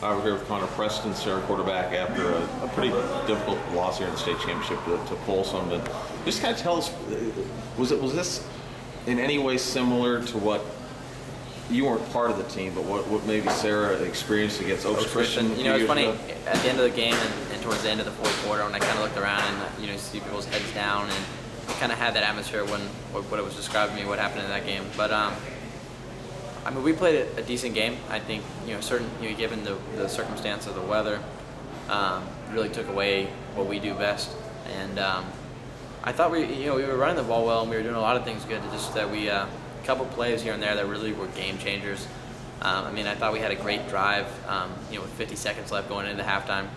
We're here with Conner Preston, Serra quarterback, after a pretty difficult loss here in the state championship to Folsom. And just kind of tell us, was this in any way similar to what you weren't part of the team, but what maybe Serra experienced against Oaks Christian? You know, it's funny, at the end of the game and towards the end of the fourth quarter, when I kind of looked around and, you know, see people's heads down, and kind of had that atmosphere when what it was describing to me, what happened in that game. But I mean, we played a decent game. I think, you know, given the circumstance of the weather, really took away what we do best. And I thought we were running the ball well, and we were doing a lot of things good. Just that we a couple plays here and there that really were game changers. I mean, I thought we had a great drive. With 50 seconds left going into halftime,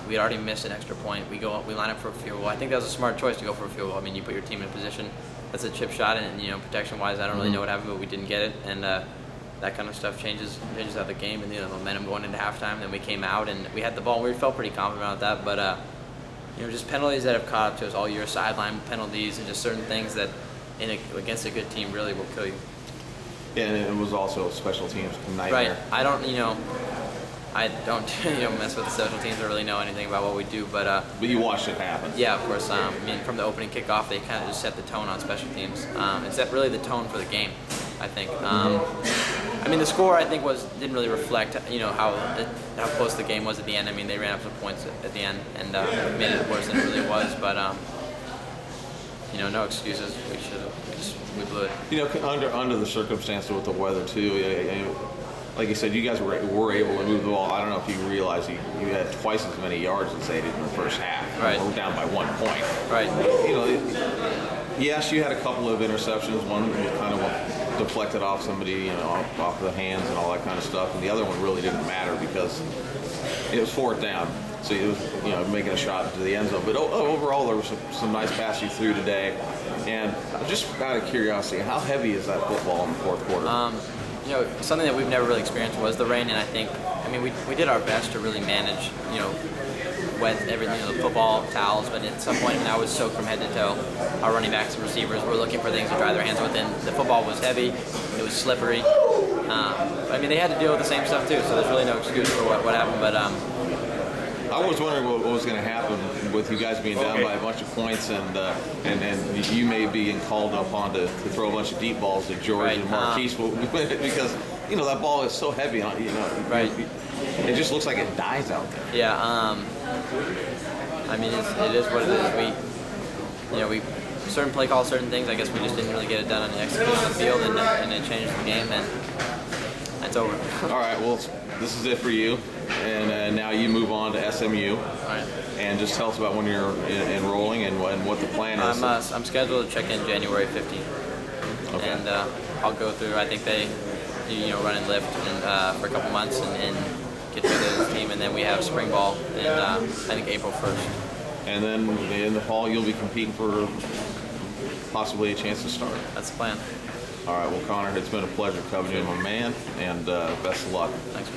we had already missed an extra point. We line up for a field goal. I think that was a smart choice to go for a field goal. I mean, you put your team in position. That's a chip shot, and protection-wise, I don't really know what happened, but we didn't get it, and that kind of stuff changes out the game, and the momentum going into halftime. Then we came out and we had the ball. We felt pretty confident about that, but just penalties that have caught up to us all year, sideline penalties, and just certain things that against a good team really will kill you. Yeah, and it was also a special teams nightmare. Right. I don't mess with the special teams or really know anything about what we do, but you watched it happen. Yeah, of course. I mean, from the opening kickoff, they kind of just set the tone on special teams. It set really the tone for the game, I think. I mean, the score I think didn't really reflect how close the game was at the end. I mean, they ran up some points at the end and made it worse than it really was. But no excuses. We blew it. Under the circumstances with the weather too. Like you said, you guys were able to move the ball. I don't know if you realize you had twice as many yards as they did in the first half. Right. We're down by 1 point. Right. Yes, you had a couple of interceptions. One was kind of deflected off somebody, off the hands and all that kind of stuff. And the other one really didn't matter because it was fourth down. So it was, making a shot into the end zone. But overall, there was some nice passes you threw today. And just out of curiosity, how heavy is that football in the fourth quarter? Something that we've never really experienced was the rain, and we did our best to really manage, wet everything, the football, towels, but at some point I was soaked from head to toe. Our running backs and receivers were looking for things to dry their hands with, and the football was heavy, it was slippery. They had to deal with the same stuff too, so there's really no excuse for what happened, but I was wondering what was going to happen with you guys being down by a bunch of points, and you may be called upon to throw a bunch of deep balls to George and Marquise because that ball is so heavy on Right. It just looks like it dies out there. Yeah. It is what it is. We certain play call certain things. I guess we just didn't really get it done on the execution on the field, and it changed the game, and it's over. All right. Well, this is it for you. And now you move on to SMU. All right. And just tell us about when you're enrolling and what the plan is. I'm scheduled to check in January 15th. Okay. And I'll go through. I think they run and lift for a couple months and get together as a team, and then we have spring ball in I think April 1st. And then in the fall you'll be competing for possibly a chance to start. That's the plan. All right. Well, Conner, it's been a pleasure covering you, my man, and best of luck. Thanks.